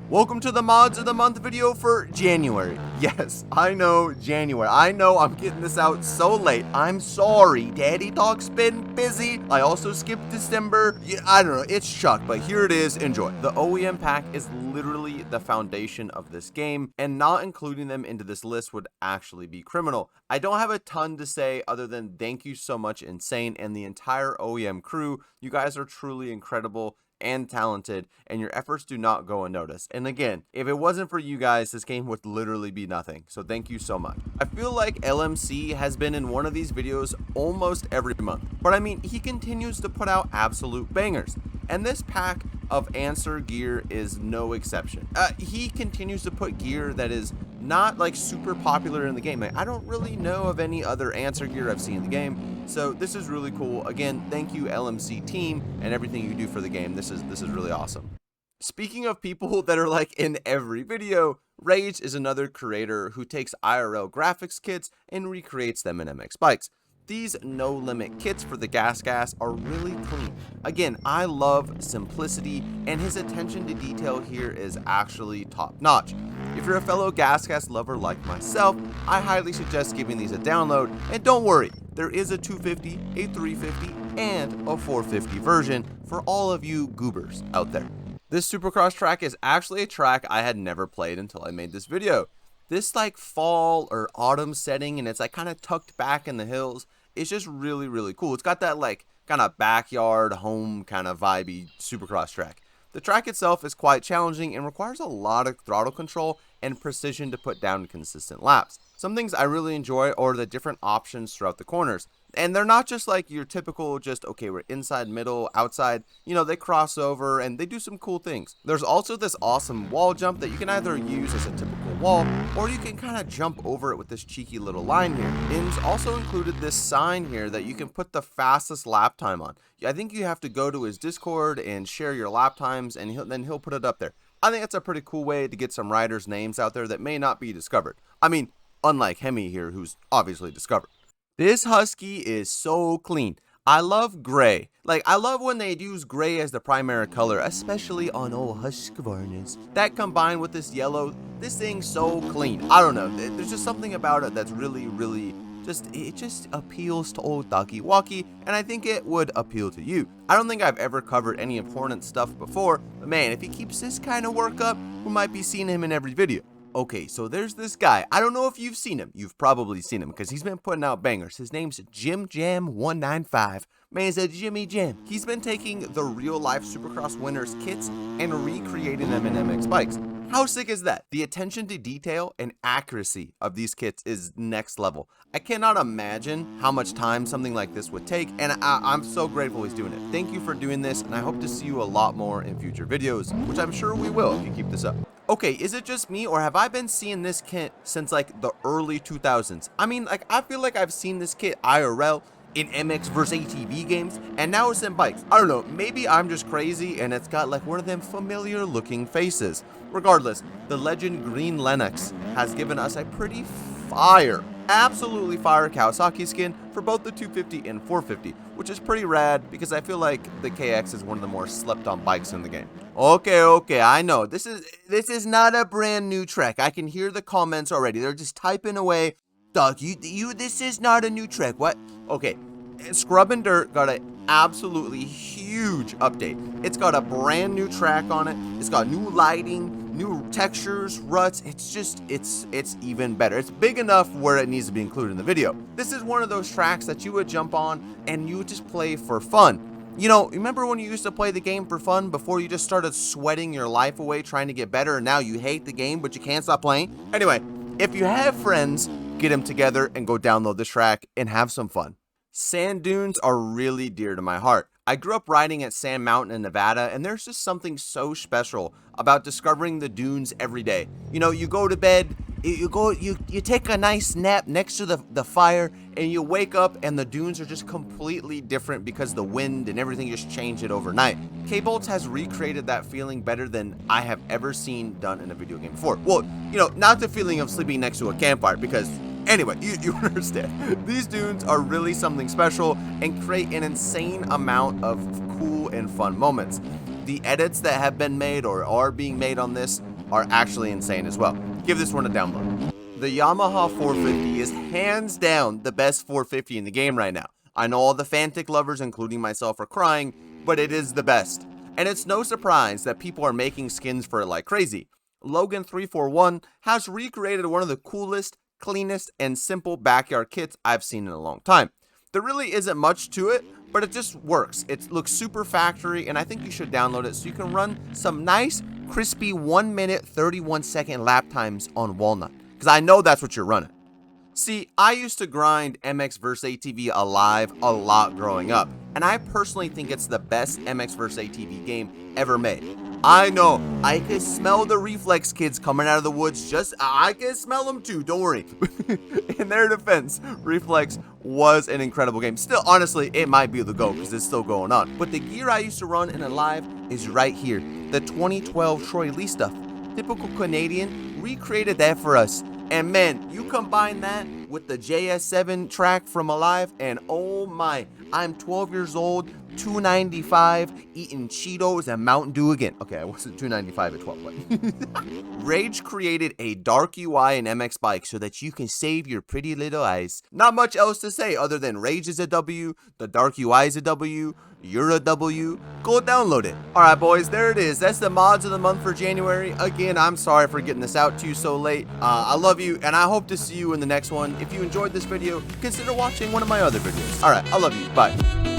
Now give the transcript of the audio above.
Welcome to the Mods of the Month video for January. Yes, I know, January. I know I'm getting this out so late. I'm sorry. Daddy Dog's been busy. I also skipped December. Yeah, I don't know. It's Chuck, but here it is. Enjoy. The OEM pack is literally the foundation of this game, and not including them into this list would actually be criminal. I don't have a ton to say other than thank you so much, Insane, and the entire OEM crew. You guys are truly incredible and talented, and your efforts do not go unnoticed. And again, if it wasn't for you guys, this game would literally be nothing. So thank you so much. I feel like LMC has been in one of these videos almost every month, but I mean, he continues to put out absolute bangers, and this pack of Answer gear is no exception. He continues to put gear that is not like super popular in the game. I don't really know of any other Answer gear I've seen in the game, so this is really cool. Again, thank you LMC team and everything you do for the game. This is really awesome. Speaking of people that are like in every video, Rage is another creator who takes IRL graphics kits and recreates them in MX bikes. These no limit kits for the GasGas are really clean. Again, I love simplicity, and his attention to detail here is actually top notch. If you're a fellow GasGas lover like myself, I highly suggest giving these a download, and don't worry, there is a 250, a 350, and a 450 version for all of you goobers out there. This Supercross track is actually a track I had never played until I made this video. This like fall or autumn setting, and it's like kind of tucked back in the hills. It's just really cool. It's got that like kind of backyard home kind of vibey Supercross track. The track itself is quite challenging and requires a lot of throttle control and precision to put down consistent laps. Some things I really enjoy are the different options throughout the corners. And they're not just like your typical just, okay, we're inside, middle, outside. You know, they cross over and they do some cool things. There's also this awesome wall jump that you can either use as a typical wall, or you can kind of jump over it with this cheeky little line here. And it's also included this sign here that you can put the fastest lap time on. I think you have to go to his Discord and share your lap times, and then he'll put it up there. I think that's a pretty cool way to get some riders' names out there that may not be discovered. I mean, unlike Hemi here, who's obviously discovered. This Husky is so clean. I love gray. Like, I love when they use gray as the primary color, especially on old Husqvarnas. That combined with this yellow, this thing's so clean. I don't know, there's just something about it that's really it just appeals to old doggy walkie, and I think it would appeal to you. I don't think I've ever covered any important stuff before, but man, if he keeps this kind of work up, we might be seeing him in every video. Okay, so there's this guy. I don't know if you've seen him. You've probably seen him because he's been putting out bangers. His name's Jim Jam 195. Man's a Jimmy Jam. He's been taking the real life Supercross winners kits and recreating them in MX bikes. How sick is that? The attention to detail and accuracy of these kits is next level. I cannot imagine how much time something like this would take, and I'm so grateful he's doing it. Thank you for doing this, and I hope to see you a lot more in future videos, which I'm sure we will if you keep this up. Okay, is it just me, or have I been seeing this kit since like the early 2000s? I mean, like, I feel like I've seen this kit IRL in MX vs ATV games, and now it's in bikes. I don't know, maybe I'm just crazy and it's got like one of them familiar looking faces. Regardless, the legend Greenlenux has given us a pretty fire, absolutely fire Kawasaki skin for both the 250 and 450, which is pretty rad because I feel like the KX is one of the more slept on bikes in the game. Okay, I know, this is not a brand new track. I can hear the comments already. They're just typing away. Dog, this is not a new track. What? Okay, Scrub and Dirt got an absolutely huge update. It's got a brand new track on it. It's got new lighting, new textures, ruts. It's even better. It's big enough where it needs to be included in the video. This is one of those tracks that you would jump on and you would just play for fun. You know, remember when you used to play the game for fun before you just started sweating your life away trying to get better, and now you hate the game but you can't stop playing? Anyway, if you have friends, get them together and go download this track and have some fun. Sand dunes are really dear to my heart. I grew up riding at Sand Mountain in Nevada, and there's just something so special about discovering the dunes every day. You know, you go to bed, you take a nice nap next to the fire, and you wake up and the dunes are just completely different because the wind and everything just changed it overnight. Kboltz has recreated that feeling better than I have ever seen done in a video game before. Well, you know, not the feeling of sleeping next to a campfire, because anyway, you understand. These dunes are really something special and create an insane amount of cool and fun moments. The edits that have been made or are being made on this are actually insane as well. Give this one a download. The Yamaha 450 is hands down the best 450 in the game right now. I know all the Fantic lovers, including myself, are crying, but it is the best. And it's no surprise that people are making skins for it like crazy. Logan341 has recreated one of the coolest, cleanest, and simple backyard kits I've seen in a long time. There really isn't much to it, but it just works. It looks super factory, and I think you should download it so you can run some nice, crispy 1 minute, 31 second lap times on Walnut, because I know that's what you're running. See, I used to grind MX vs ATV Alive a lot growing up, and I personally think it's the best MX vs ATV game ever made. I know, I can smell the Reflex kids coming out of the woods, I can smell them too, don't worry. In their defense, Reflex was an incredible game. Still, honestly, it might be the GOAT because it's still going on. But the gear I used to run in Alive is right here, the 2012 Troy Lee stuff. Typical Canadian recreated that for us. And man, you combine that with the JS7 track from Alive, and oh my, I'm 12 years old, 295, eating Cheetos and Mountain Dew again. Okay, I wasn't 295 at 12, but Rage created a dark UI in MX Bike so that you can save your pretty little eyes. Not much else to say other than Rage is a W, the dark UI is a W, you're a W, go download it. Alright boys, there it is. That's the mods of the month for January. Again, I'm sorry for getting this out to you so late. I love you, and I hope to see you in the next one. If you enjoyed this video, consider watching one of my other videos. Alright, I love you. Bye.